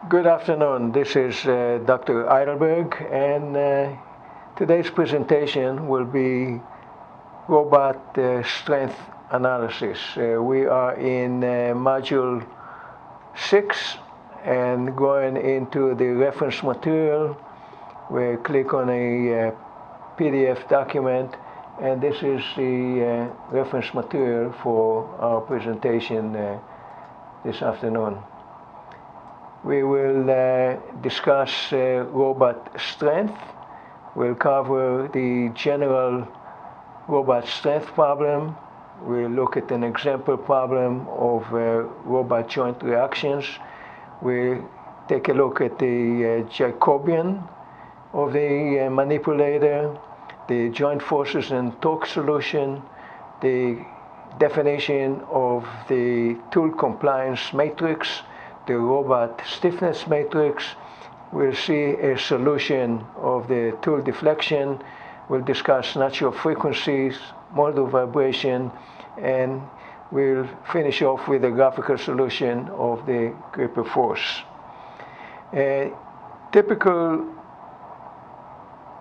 Good afternoon. This is Dr. Eidelberg, and today's presentation will be robot strength analysis. We are in module 6 and going into the reference material. We click on a PDF document, and this is the reference material for our presentation this afternoon. We will discuss robot strength. We'll cover the general robot strength problem. We'll look at an example problem of robot joint reactions. We'll take a look at the Jacobian of the manipulator, the joint forces and torque solution, the definition of the tool compliance matrix, the robot stiffness matrix. We'll see a solution of the tool deflection. We'll discuss natural frequencies, mode of vibration, and we'll finish off with a graphical solution of the gripper force. A typical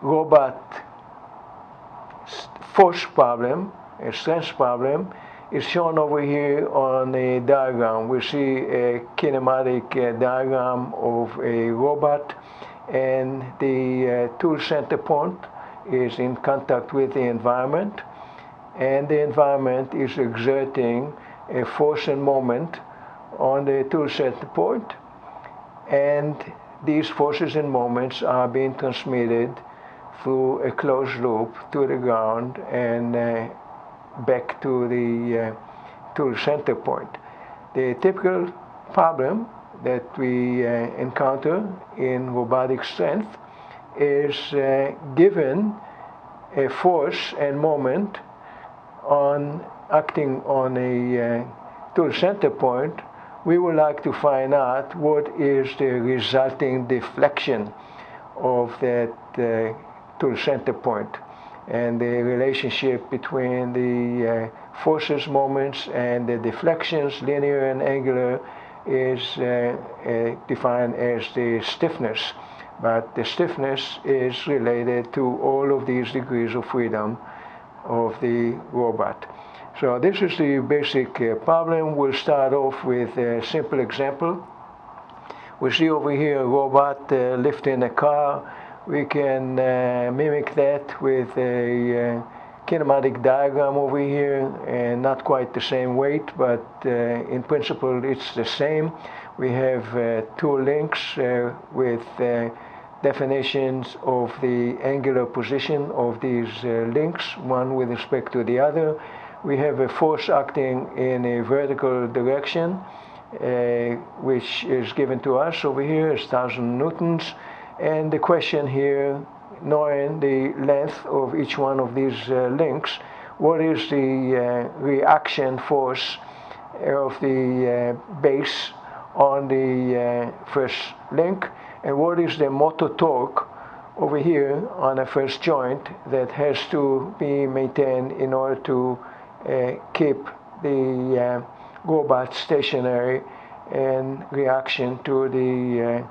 robot force problem, a strength problem, is shown over here on a diagram. We see a kinematic diagram of a robot, and the tool center point is in contact with the environment, and the environment is exerting a force and moment on the tool center point, and these forces and moments are being transmitted through a closed loop to the ground and back to the tool center point. The typical problem that we encounter in robotic strength is given a force and moment acting on a tool center point, we would like to find out what is the resulting deflection of that tool center point. And the relationship between the forces, moments, and the deflections, linear and angular, is defined as the stiffness. But the stiffness is related to all of these degrees of freedom of the robot. So this is the basic problem. We'll start off with a simple example. We see over here a robot lifting a car. We can mimic that with a kinematic diagram over here, and not quite the same weight, but in principle it's the same. We have two links with definitions of the angular position of these links, one with respect to the other. We have a force acting in a vertical direction, which is given to us over here as 1,000 newtons. And the question here, knowing the length of each one of these links, what is the reaction force of the base on the first link, and what is the motor torque over here on the first joint that has to be maintained in order to keep the robot stationary in reaction to the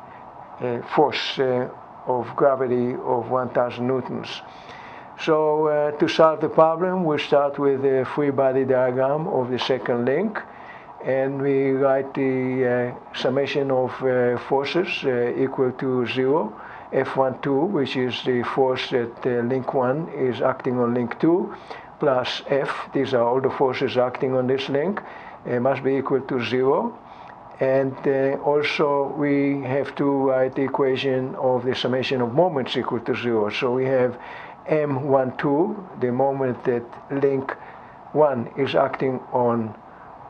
force of gravity of 1,000 newtons. So to solve the problem, we start with a free body diagram of the second link, and we write the summation of forces equal to 0, F12, which is the force that link 1 is acting on link 2, plus F, these are all the forces acting on this link, must be equal to 0. And also we have to write the equation of the summation of moments equal to 0. So we have M12, the moment that link 1 is acting on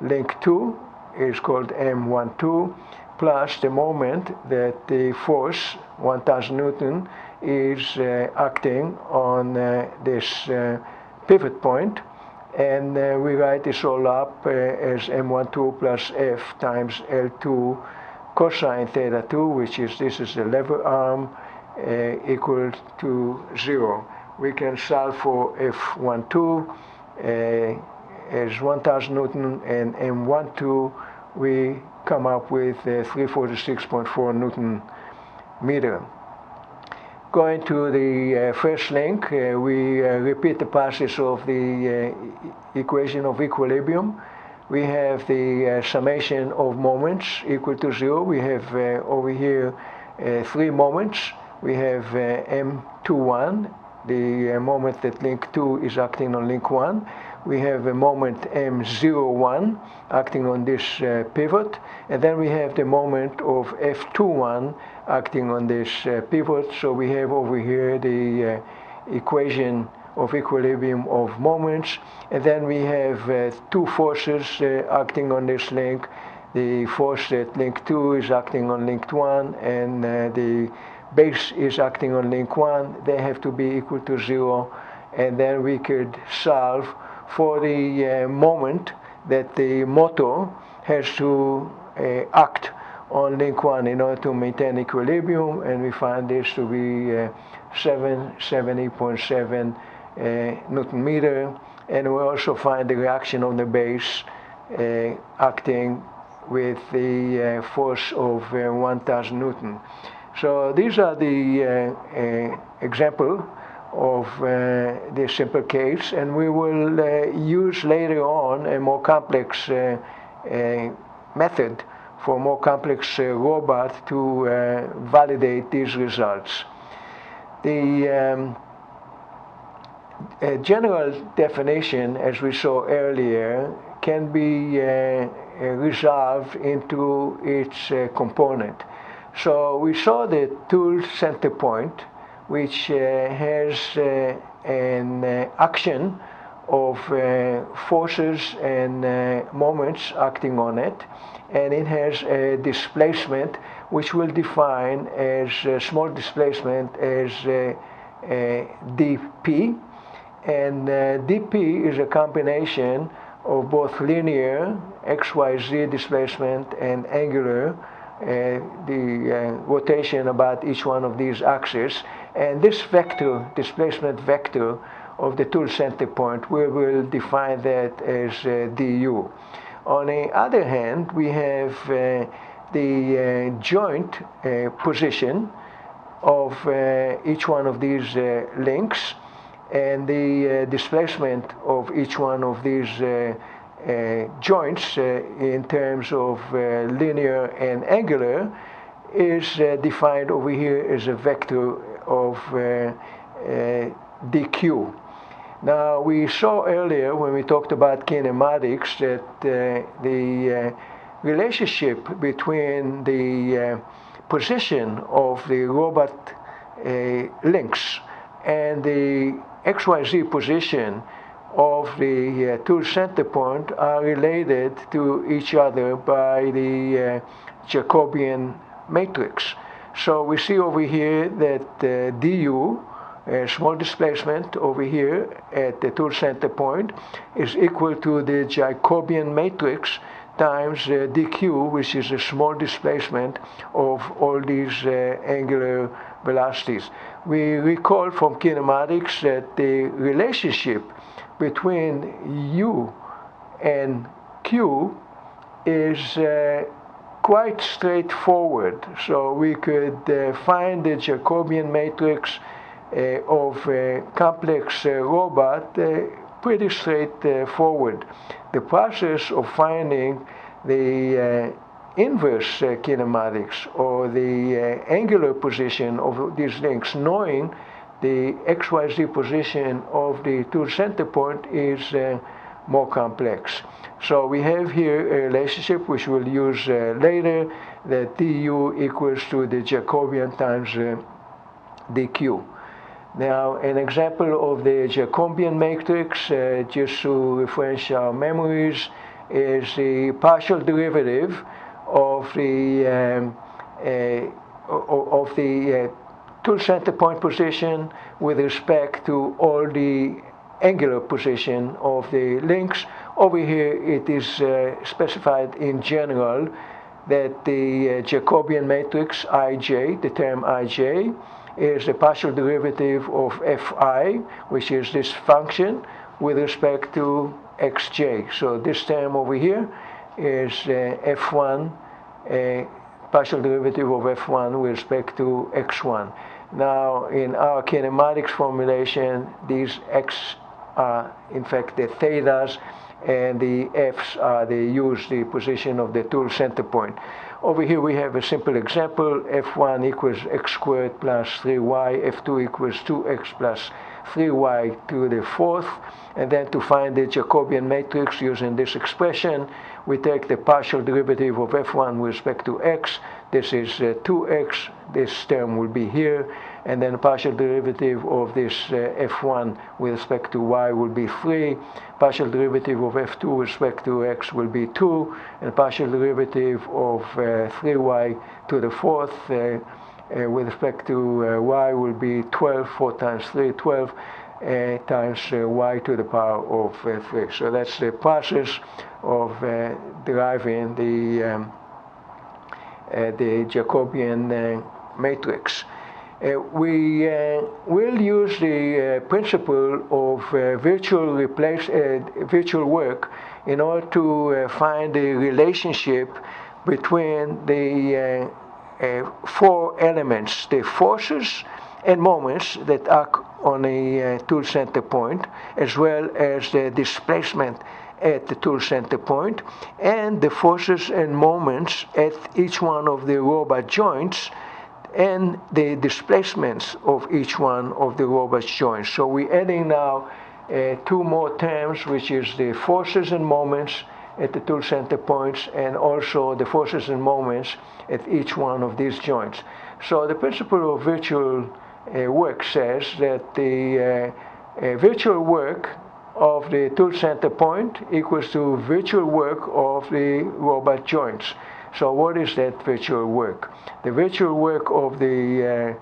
link 2 is called M12, plus the moment that the force, 1,000 Newton, is acting on this pivot point. And we write this all up as M12 plus F times L2 cosine theta 2, which is, this is the lever arm, equal to 0. We can solve for F12 as 1,000 Newton and M12 we come up with 346.4 Newton meter. Going to the first link, we repeat the process of the equation of equilibrium. We have the summation of moments equal to 0. We have over here 3 moments. We have M21, the moment that link 2 is acting on link 1. We have a moment M01 acting on this pivot, and then we have the moment of F21 acting on this pivot. So we have over here the equation of equilibrium of moments, and then we have 2 forces acting on this link. The force at link 2 is acting on link 1, and the base is acting on link 1. They have to be equal to 0, and then we could solve for the moment that the motor has to act on link 1 in order to maintain equilibrium, and we find this to be 770.7 Newton meter, and we also find the reaction on the base acting with the force of 1000 Newton. So these are the example of the simple case, and we will use later on a more complex method for more complex robot to validate these results. The general definition, as we saw earlier, can be resolved into its component. So we saw the tool center point, which has an action of forces and moments acting on it, and it has a displacement which we'll define as a small displacement as dp, and dp is a combination of both linear xyz displacement and angular, the rotation about each one of these axes, and this vector, displacement vector of the tool center point, we will define that as du. On the other hand, we have the joint position of each one of these links, and the displacement of each one of these joints in terms of linear and angular is defined over here as a vector of dq. Now, we saw earlier when we talked about kinematics that the relationship between the position of the robot links and the XYZ position of the tool center point are related to each other by the Jacobian matrix. So we see over here that du, a small displacement over here at the tool center point, is equal to the Jacobian matrix times dq, which is a small displacement of all these angular velocities. We recall from kinematics that the relationship between u and q is quite straightforward. So we could find the Jacobian matrix of a complex robot pretty straightforward. The process of finding the inverse kinematics or the angular position of these links, knowing the XYZ position of the tool center point, is more complex. So we have here a relationship which we'll use later, that du equals to the Jacobian times dq. Now, an example of the Jacobian matrix, just to refresh our memories, is the partial derivative of the tool center point position with respect to all the angular position of the links. Over here it is specified in general that the Jacobian matrix Ij, the term Ij, is the partial derivative of fi, which is this function, with respect to xj. So this term over here is f1, partial derivative of f1 with respect to x1. Now, in our kinematics formulation, these x are in fact the thetas, and the f's are the position of the tool center point. Over here we have a simple example. f1 equals x squared plus 3y, f2 equals 2x plus 3y to the fourth. And then to find the Jacobian matrix using this expression, we take the partial derivative of f1 with respect to x. This is 2x, this term will be here, and then the partial derivative of this f1 with respect to y will be 3. Partial derivative of f2 with respect to x will be 2, and partial derivative of 3y to the fourth with respect to y will be 12. 4 times 3, 12. Times y to the power of 3. So that's the process of deriving the Jacobian matrix. We will use the principle of virtual work in order to find the relationship between the four elements, the forces and moments that act on a tool center point, as well as the displacement at the tool center point, and the forces and moments at each one of the robot joints, and the displacements of each one of the robot joints. So we're adding now two more terms, which is the forces and moments at the tool center points, and also the forces and moments at each one of these joints. So the principle of virtual work says that the virtual work of the tool center point equals to virtual work of the robot joints. So what is that virtual work? The virtual work of the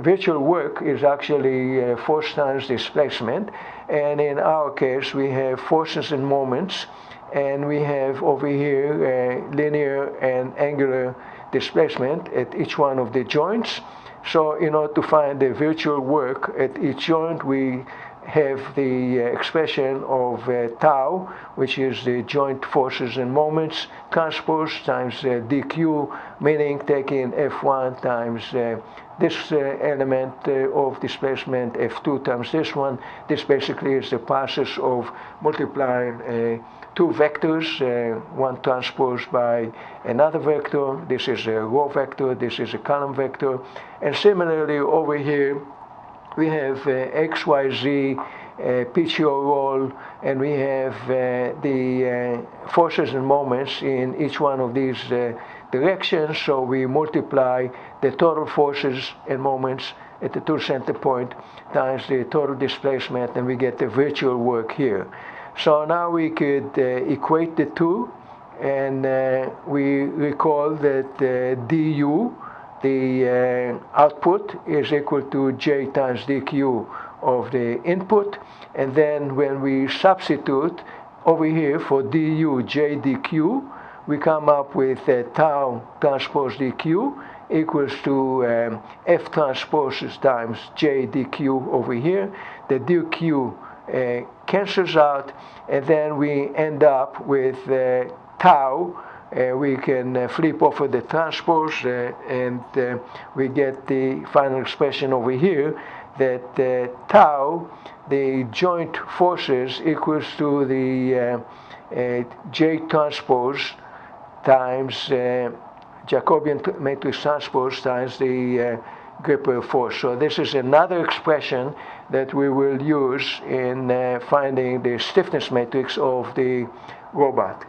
virtual work is actually force times displacement, and in our case we have forces and moments, and we have over here linear and angular displacement at each one of the joints. So in order to find the virtual work at each joint, we have the expression of tau, which is the joint forces and moments, transpose times dq, meaning taking f1 times this element of displacement, f2 times this one. This basically is the process of multiplying two vectors, one transposed by another vector. This is a row vector, this is a column vector. And similarly over here, we have x, y, z, PTO roll, and we have the forces and moments in each one of these directions. So we multiply the total forces and moments at the tool center point times the total displacement, and we get the virtual work here. So now we could equate the two, and we recall that du, the output, is equal to j times dq of the input, and then when we substitute over here for du j dq, we come up with tau transpose dq equals to f transposes times j dq over here. The dq cancels out, and then we end up with tau. We can flip over the transpose, and we get the final expression over here that tau, the joint forces, equals to the J transpose times Jacobian matrix transpose times the gripper force. So this is another expression that we will use in finding the stiffness matrix of the robot.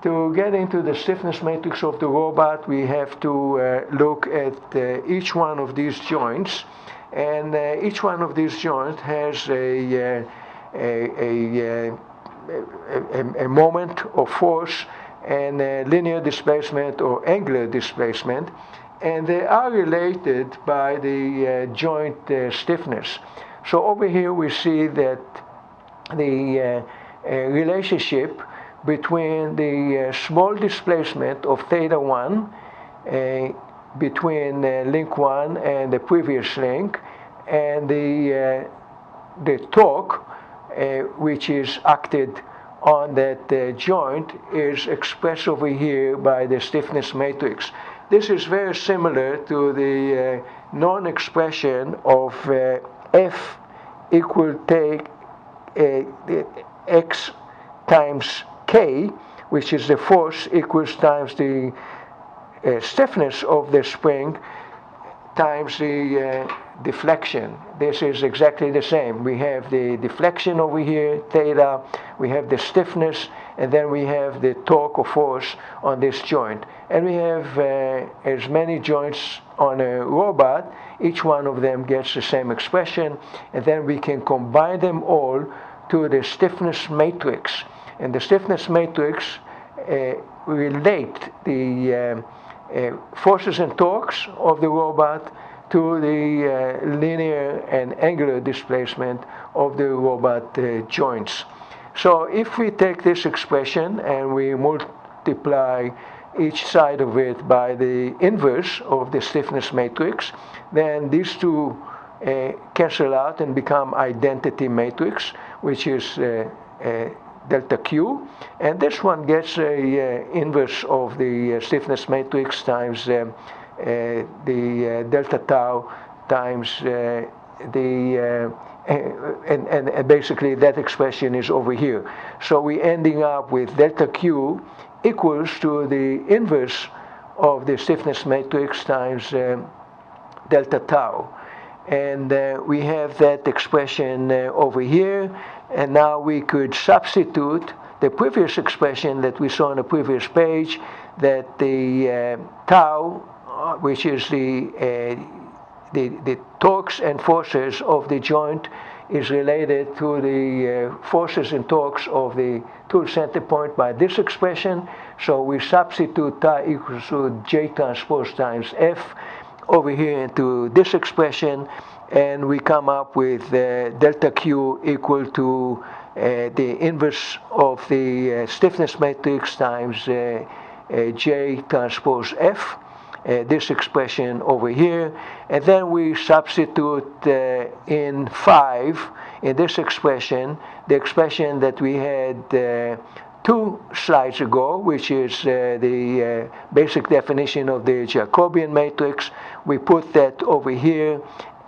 To get into the stiffness matrix of the robot, we have to look at each one of these joints, and each one of these joints has a moment of force and a linear displacement or angular displacement, and they are related by the joint stiffness. So over here we see that the relationship between the small displacement of theta 1 between link 1 and the previous link, and the torque which is acted on that joint is expressed over here by the stiffness matrix. This is very similar to the known expression of F equal take X times K, which is the force equals times the stiffness of the spring times the deflection. This is exactly the same. We have the deflection over here, theta, we have the stiffness, and then we have the torque or force on this joint. And we have as many joints on a robot, each one of them gets the same expression, and then we can combine them all to the stiffness matrix. And the stiffness matrix relate the forces and torques of the robot to the linear and angular displacement of the robot joints. So if we take this expression and we multiply each side of it by the inverse of the stiffness matrix, then these two cancel out and become identity matrix, which is delta Q, and this one gets a inverse of the stiffness matrix times the delta tau times and basically that expression is over here. So we're ending up with delta Q equals to the inverse of the stiffness matrix times delta tau. And we have that expression over here, and now we could substitute the previous expression that we saw on the previous page, that the tau, which is the torques and forces of the joint, is related to the forces and torques of the tool center point by this expression. So we substitute tau equals to J transpose times F over here into this expression, and we come up with delta Q equal to the inverse of the stiffness matrix times J transpose F, this expression over here, and then we substitute in 5 in this expression, the expression that we had 2 slides ago, which is the basic definition of the Jacobian matrix. We put that over here,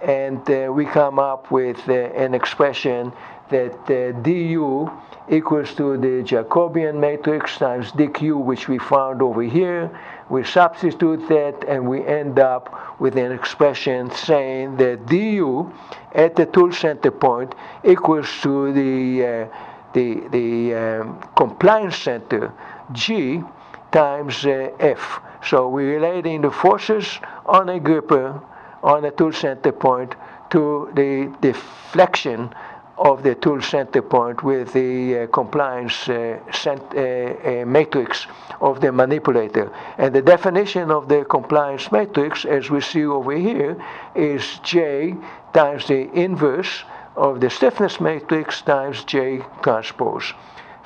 and we come up with an expression that du equals to the Jacobian matrix times dq, which we found over here. We substitute that, and we end up with an expression saying that du at the tool center point equals to the compliance center G times F. So we're relating the forces on a gripper on a tool center point to the deflection of the tool center point with the compliance matrix of the manipulator. And the definition of the compliance matrix, as we see over here, is J times the inverse of the stiffness matrix times J transpose.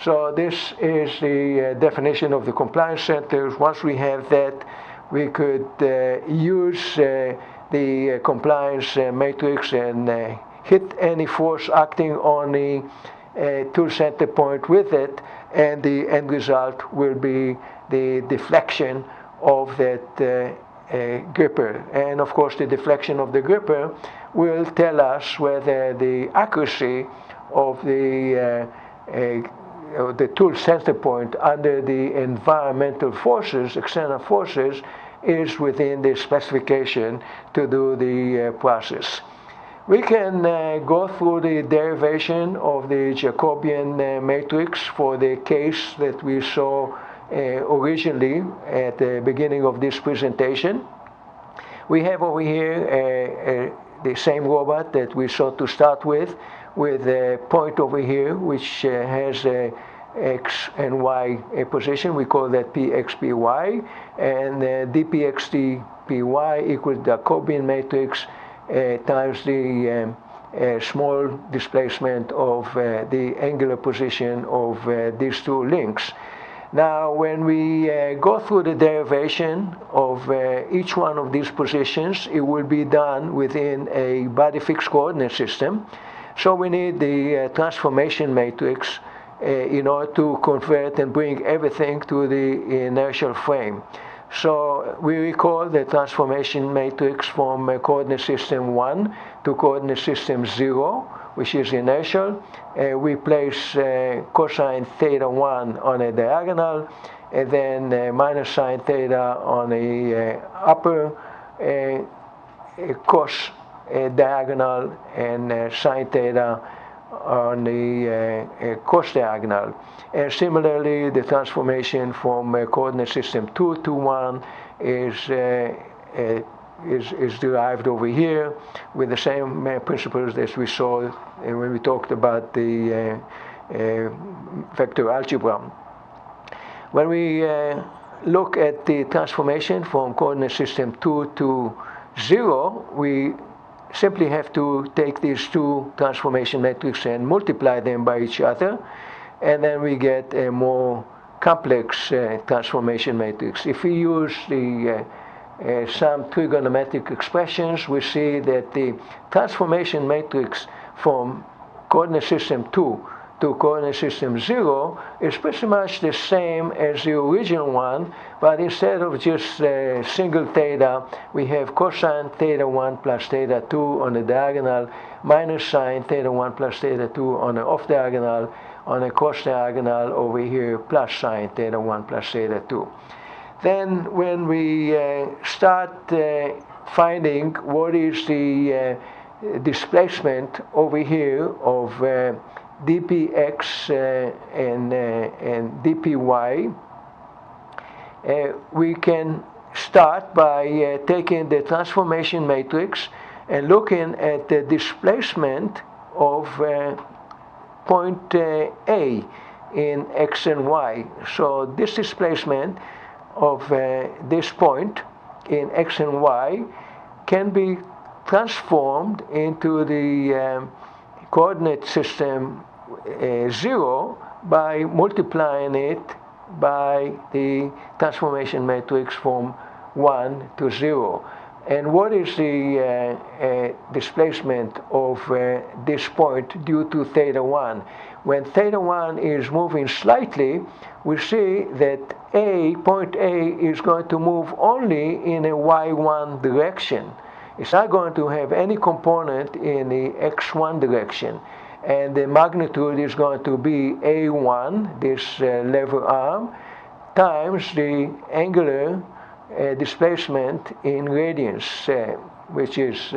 So this is the definition of the compliance centers. Once we have that, we could use the compliance matrix and hit any force acting on the tool center point with it, and the end result will be the deflection of that gripper. And of course the deflection of the gripper will tell us whether the accuracy of the tool center point under the environmental forces, external forces, is within the specification to do the process. We can go through the derivation of the Jacobian matrix for the case that we saw originally at the beginning of this presentation. We have over here the same robot that we saw to start with a point over here which has a X and Y position. We call that PXPY, and dPXTPY equals the Jacobian matrix times the small displacement of the angular position of these two links. Now, when we go through the derivation of each one of these positions, it will be done within a body fixed coordinate system. So we need the transformation matrix in order to convert and bring everything to the inertial frame. So we recall the transformation matrix from coordinate system 1 to coordinate system 0, which is inertial. We place cosine theta 1 on a diagonal, and then minus sine theta on a upper cos diagonal, and sine theta on the cos diagonal. And similarly, the transformation from coordinate system 2 to 1 is derived over here with the same principles as we saw when we talked about the vector algebra. When we look at the transformation from coordinate system 2 to 0, we simply have to take these two transformation matrices and multiply them by each other, and then we get a more complex transformation matrix. If we use the some trigonometric expressions, we see that the transformation matrix from coordinate system 2 to coordinate system 0 is pretty much the same as the original one, but instead of just single theta, we have cosine theta 1 plus theta 2 on the diagonal, minus sine theta 1 plus theta 2 on the off diagonal, on a cos diagonal over here, plus sine theta 1 plus theta 2. Then when we start finding what is the displacement over here of dpx and dpy, we can start by taking the transformation matrix and looking at the displacement of point A in x and y. So this displacement of this point in x and y can be transformed into the coordinate system 0 by multiplying it by the transformation matrix from 1 to 0. And what is the displacement of this point due to theta 1? When theta 1 is moving slightly, we see that point A is going to move only in a y1 direction. It's not going to have any component in the x1 direction. And the magnitude is going to be A1, this lever arm, times the angular displacement in radians, which is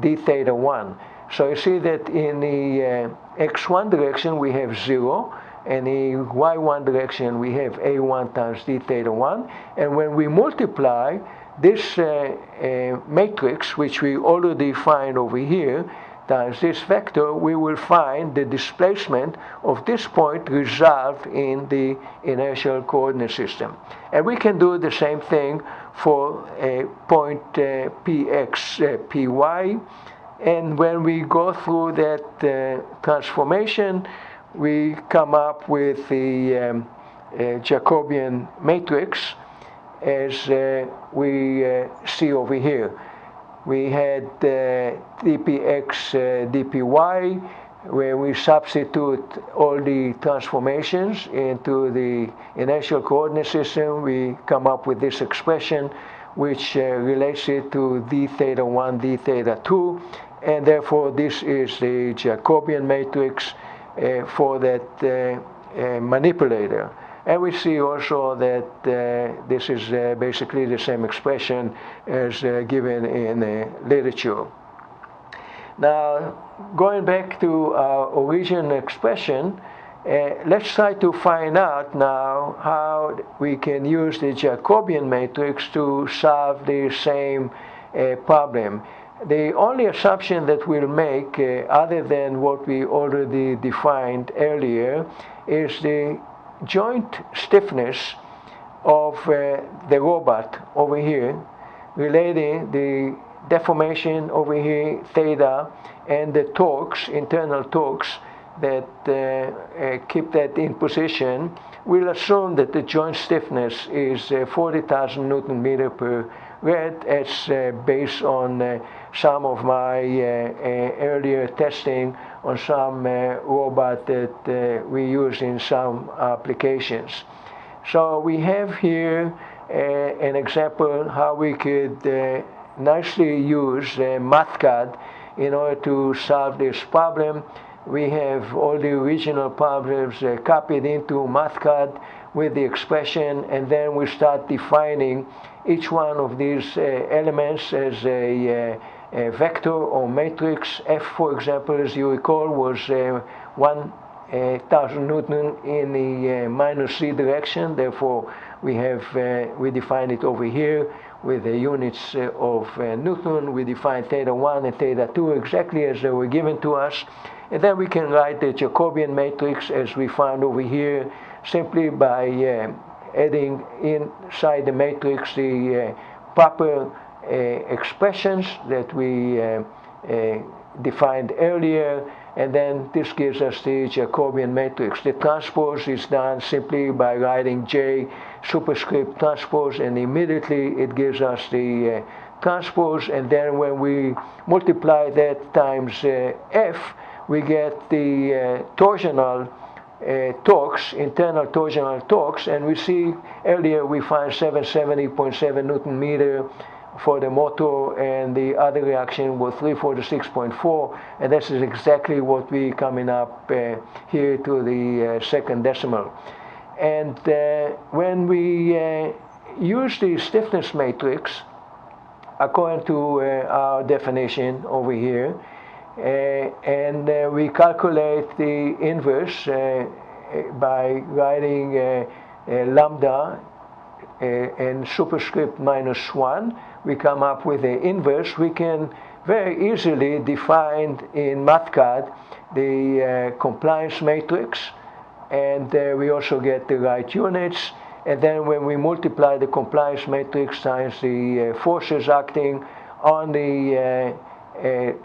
d theta 1. So you see that in the x1 direction we have 0, and the y1 direction we have A1 times d theta 1. And when we multiply this matrix, which we already find over here, times this vector, we will find the displacement of this point resolved in the inertial coordinate system. And we can do the same thing for a point px, py. And when we go through that transformation, we come up with the Jacobian matrix as we see over here. We had dpx, dpy, where we substitute all the transformations into the inertial coordinate system. We come up with this expression, which relates it to d theta 1, d theta 2, and therefore this is the Jacobian matrix for that manipulator. And we see also that this is basically the same expression as given in the literature. Now, going back to our original expression, let's try to find out now how we can use the Jacobian matrix to solve the same problem. The only assumption that we'll make, other than what we already defined earlier, is the joint stiffness of the robot over here, relating the deformation over here, theta, and the torques, internal torques, that keep that in position. We'll assume that the joint stiffness is 40,000 Newton meter per rad. It's based on some of my earlier testing on some robot that we use in some applications. So we have here an example how we could nicely use MathCAD in order to solve this problem. We have all the original problems copied into MathCAD with the expression, and then we start defining each one of these elements as a vector or matrix. F, for example, as you recall, was 1,000 Newton in the minus z direction. Therefore, we define it over here with the units of Newton. We define theta 1 and theta 2 exactly as they were given to us. And then we can write the Jacobian matrix as we found over here simply by adding inside the matrix the proper expressions that we defined earlier, and then this gives us the Jacobian matrix. The transpose is done simply by writing J superscript transpose, and immediately it gives us the transpose, and then when we multiply that times F, we get the torsional torques, internal torsional torques, and we see earlier we find 770.7 Newton meter for the motor, and the other reaction was 346.4, and this is exactly what we coming up here to the second decimal. And when we use the stiffness matrix according to our definition over here, and we calculate the inverse by writing lambda and superscript -1, we come up with the inverse. We can very easily define in MathCAD the compliance matrix, and we also get the right units. And then when we multiply the compliance matrix times the forces acting on the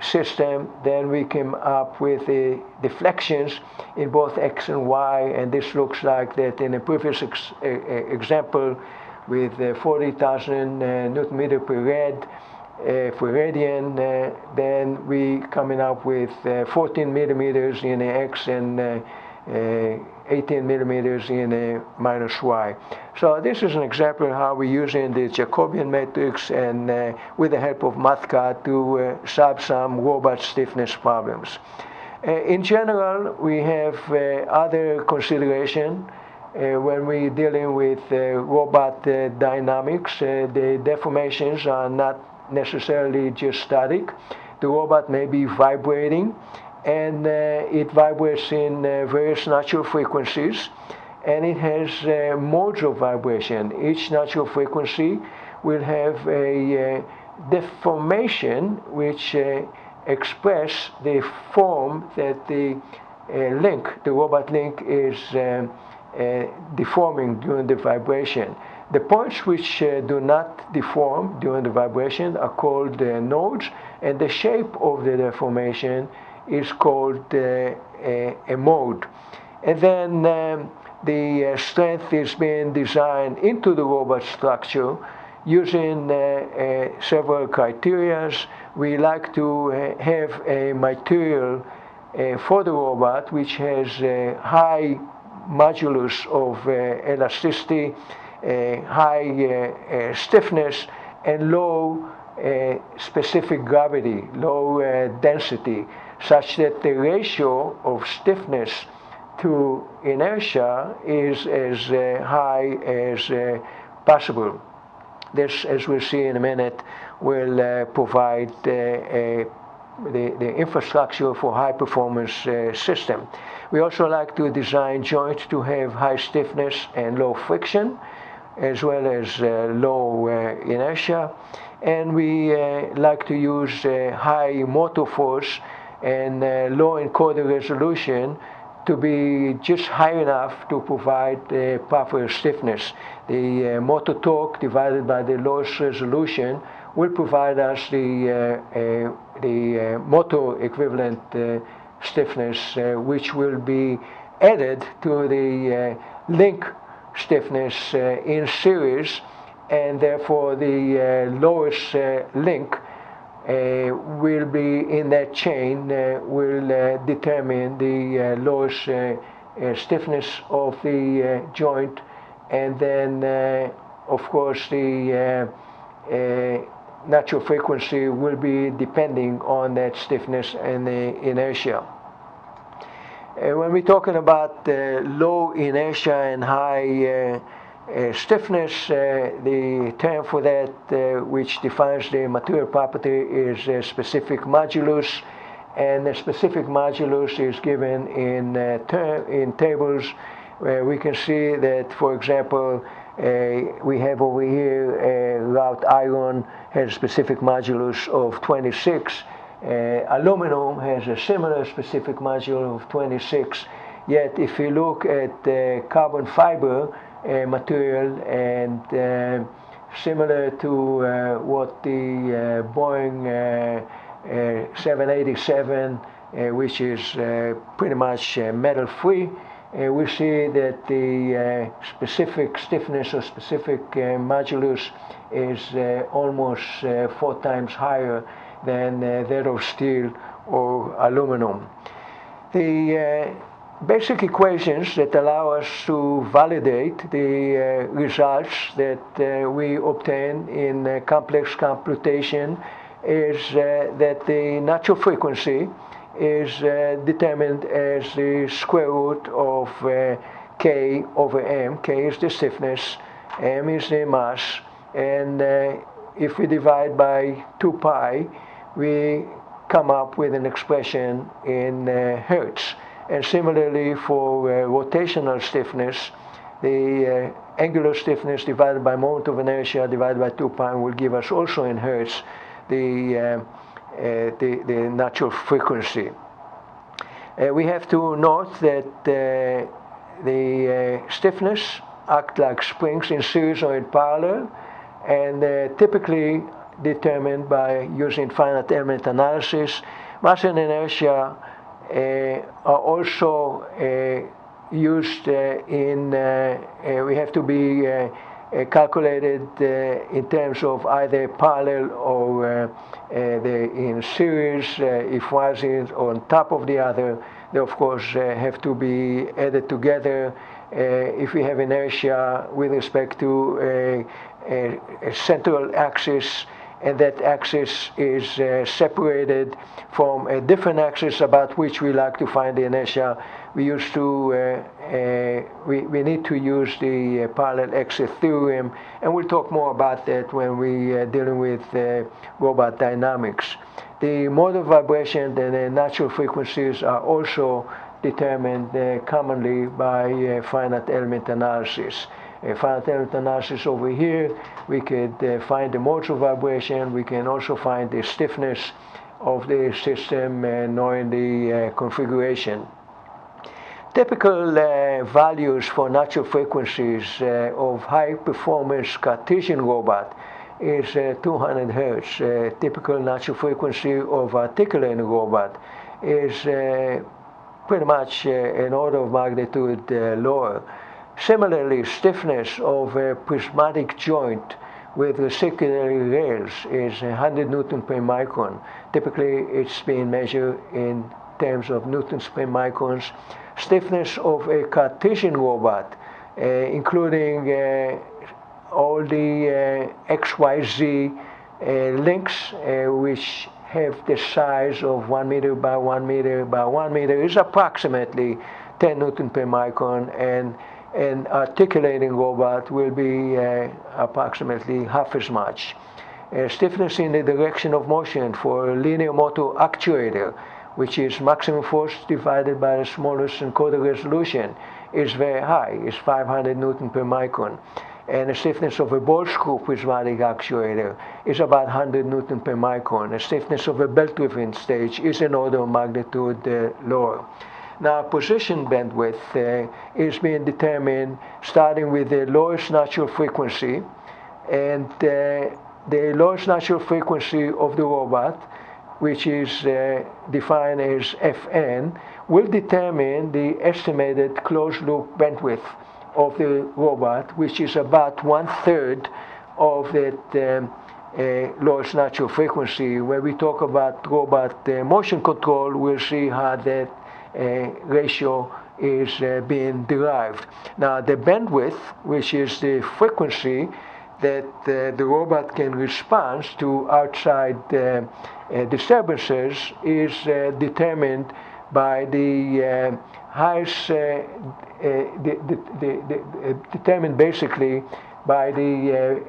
system, then we came up with the deflections in both x and y, and this looks like that in a previous example with 40,000 Newton meter per rad for radian, then we coming up with 14 millimeters in the x and 18 millimeters in a -y. So this is an example of how we're using the Jacobian matrix and with the help of MathCAD to solve some robot stiffness problems. In general, we have other consideration when we're dealing with robot dynamics. The deformations are not necessarily just static. The robot may be vibrating, and it vibrates in various natural frequencies, and it has modes of vibration. Each natural frequency will have a deformation which express the form that the robot link is deforming during the vibration. The points which do not deform during the vibration are called nodes, and the shape of the deformation is called a mode. And then the strength is being designed into the robot structure using several criteria. We like to have a material for the robot which has a high modulus of elasticity, high stiffness, and low specific gravity, low density, such that the ratio of stiffness to inertia is as high as possible. This, as we'll see in a minute, will provide the infrastructure for high-performance system. We also like to design joints to have high stiffness and low friction, as well as low inertia. And we like to use high motor force and low encoder resolution to be just high enough to provide proper stiffness. The motor torque divided by the lowest resolution will provide us the motor equivalent stiffness, which will be added to the link stiffness in series, and therefore the lowest link will be in that chain, will determine the lowest stiffness of the joint, and then of course the natural frequency will be depending on that stiffness and the inertia. When we're talking about low inertia and high stiffness, the term for that which defines the material property is specific modulus, and the specific modulus is given in tables where we can see that, for example, we have over here wrought iron has a specific modulus of 26. Aluminum has a similar specific modulus of 26. Yet if you look at carbon fiber material, and similar to what the Boeing 787, which is pretty much metal free, we see that the specific stiffness or specific modulus is almost 4 times higher than that of steel or aluminum. The basic equations that allow us to validate the results that we obtain in complex computation is that the natural frequency is determined as the square root of K over M. K is the stiffness, M is the mass, and if we divide by 2 pi, we come up with an expression in hertz. And similarly for rotational stiffness, the angular stiffness divided by moment of inertia divided by 2 pi will give us also in hertz the natural frequency. We have to note that the stiffness act like springs in series or in parallel, and typically determined by using finite element analysis. Mass and inertia are also used we have to be calculated in terms of either parallel or in series. If one is on top of the other, they of course have to be added together. If we have inertia with respect to a central axis, and that axis is separated from a different axis about which we like to find the inertia, we used to we need to use the parallel axis theorem, and we'll talk more about that when we are dealing with robot dynamics. The mode of vibration and the natural frequencies are also determined commonly by finite element analysis. Finite element analysis over here, we could find the modes of vibration. We can also find the stiffness of the system knowing the configuration. Typical values for natural frequencies of high performance Cartesian robot is 200 Hertz. Typical natural frequency of articulating robot is pretty much an order of magnitude lower. Similarly, stiffness of a prismatic joint with reciprocally rails is 100 Newton per micron. Typically, it's being measured in terms of newtons per microns. Stiffness of a Cartesian robot, including all the XYZ links, which have the size of 1 meter by 1 meter by 1 meter, is approximately 10 Newton per micron, and an articulating robot will be approximately half as much. Stiffness in the direction of motion for a linear motor actuator, which is maximum force divided by the smallest encoder resolution, is very high, is 500 Newton per micron. And the stiffness of a ball screw prismatic actuator is about 100 Newton per micron. The stiffness of a belt-driven stage is an order of magnitude lower. Now, position bandwidth is being determined starting with the lowest natural frequency, and the lowest natural frequency of the robot, which is defined as Fn, will determine the estimated closed-loop bandwidth of the robot, which is about 1/3 of that lowest natural frequency. When we talk about robot motion control, we'll see how that ratio is being derived. Now, the bandwidth, which is the frequency that the robot can respond to outside disturbances, is determined by the highest, determined basically by the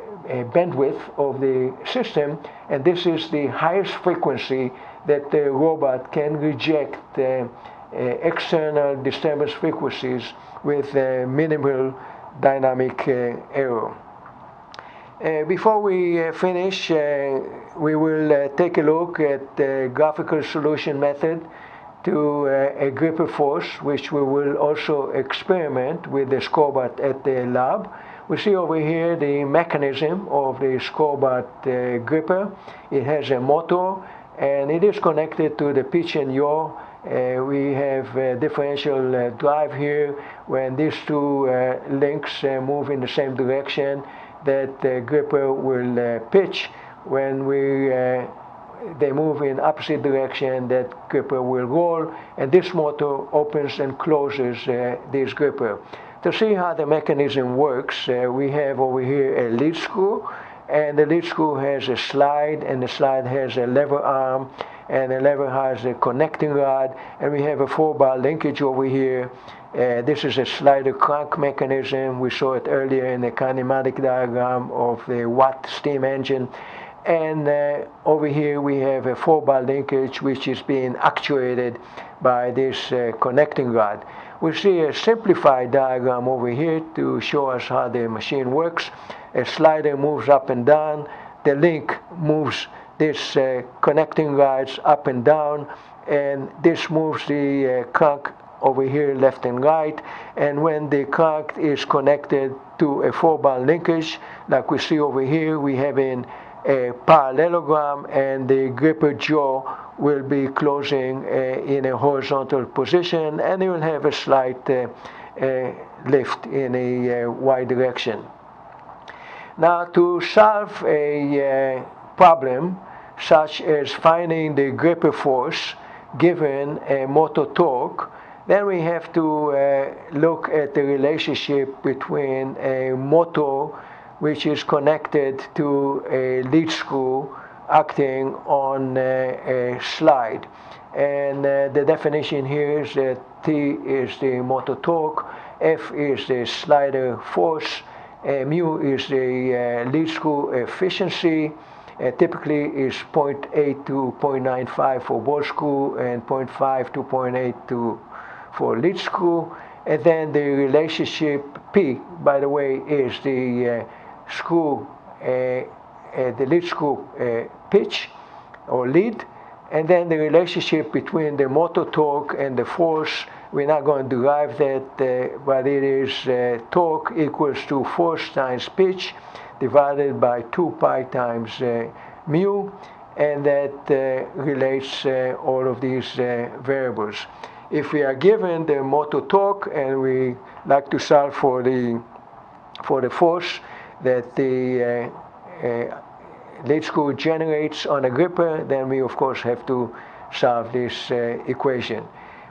bandwidth of the system, and this is the highest frequency that the robot can reject external disturbance frequencies with minimal dynamic error. Before we finish, we will take a look at the graphical solution method to a gripper force, which we will also experiment with the scoreboard at the lab. We see over here the mechanism of the scoreboard gripper. It has a motor and it is connected to the pitch and yaw. We have a differential drive here. When these two links move in the same direction, that gripper will pitch. When they move in opposite direction, that gripper will roll, and this motor opens and closes this gripper. To see how the mechanism works, we have over here a lead screw, and the lead screw has a slide, and the slide has a lever arm, and the lever has a connecting rod, and we have a 4-bar linkage over here. This is a slider crank mechanism. We saw it earlier in the kinematic diagram of the Watt steam engine. And over here we have a 4-bar linkage which is being actuated by this connecting rod. We see a simplified diagram over here to show us how the machine works. A slider moves up and down. The link moves this connecting rods up and down, and this moves the crank over here left and right. And when the crank is connected to a 4-bar linkage, like we see over here, we have a parallelogram, and the gripper jaw will be closing in a horizontal position, and it will have a slight lift in a y direction. Now, to solve a problem such as finding the gripper force given a motor torque, then we have to look at the relationship between a motor which is connected to a lead screw acting on a slide. And the definition here is that T is the motor torque, F is the slider force, mu is the lead screw efficiency. Typically is 0.8 to 0.95 for ball screw and 0.5 to 0.8 for lead screw. And then the relationship P, by the way, is the screw, the lead screw pitch or lead. And then the relationship between the motor torque and the force, we're not going to derive that, but it is torque equals to force times pitch divided by 2 pi times mu, and that relates all of these variables. If we are given the motor torque and we like to solve for the force that the lead screw generates on a gripper, then we of course have to solve this equation.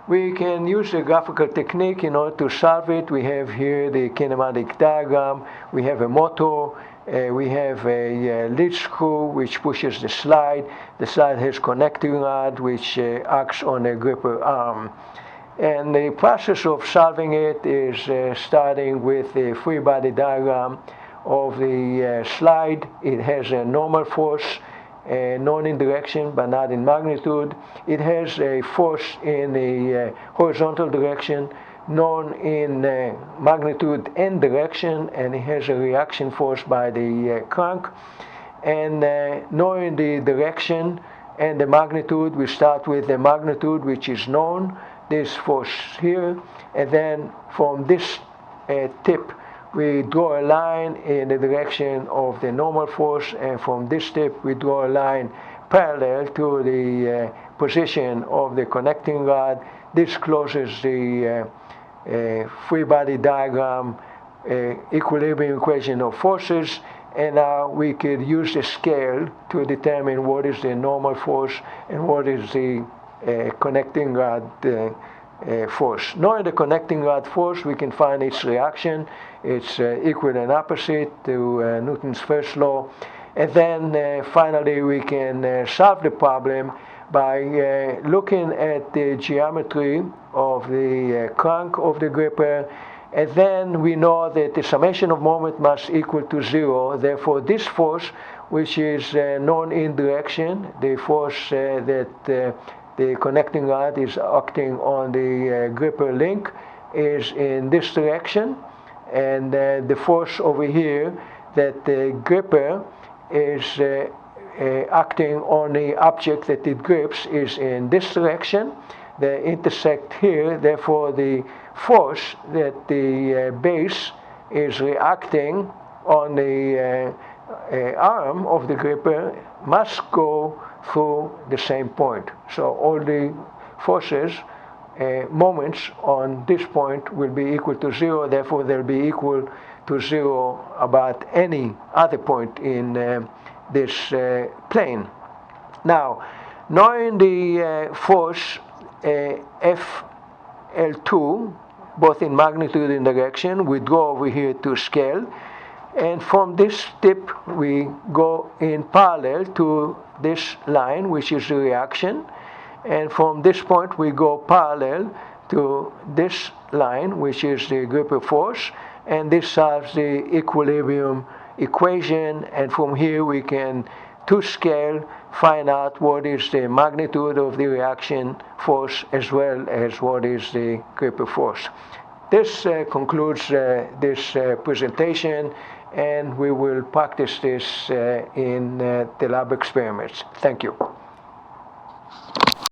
We can use the graphical technique in order to solve it. We have here the kinematic diagram. We have a motor. We have a lead screw which pushes the slide. The slide has connecting rod which acts on a gripper arm. And the process of solving it is starting with the free body diagram of the slide. It has a normal force, known in direction but not in magnitude. It has a force in the horizontal direction, known in magnitude and direction, and it has a reaction force by the crank. And knowing the direction and the magnitude, we start with the magnitude which is known, this force here, and then from this tip we draw a line in the direction of the normal force, and from this tip we draw a line parallel to the position of the connecting rod. This closes the free body diagram equilibrium equation of forces, and now we could use the scale to determine what is the normal force and what is the connecting rod force. Knowing the connecting rod force, we can find its reaction. It's equal and opposite to Newton's first law. And then finally we can solve the problem by looking at the geometry of the crank of the gripper, and then we know that the summation of moment must equal to 0. Therefore, this force, which is known in direction, the force that the connecting rod is acting on the gripper link, is in this direction, and the force over here that the gripper is acting on the object that it grips is in this direction. They intersect here, therefore the force that the base is reacting on the arm of the gripper must go through the same point. So all the forces, moments on this point will be equal to 0, therefore they'll be equal to 0 about any other point in this plane. Now, knowing the force FL2, both in magnitude and direction, we go over here to scale, and from this tip we go in parallel to this line, which is the reaction, and from this point we go parallel to this line, which is the gripper force, and this solves the equilibrium equation, and from here we can, to scale, find out what is the magnitude of the reaction force as well as what is the gripper force. This concludes this presentation, and we will practice this in the lab experiments. Thank you.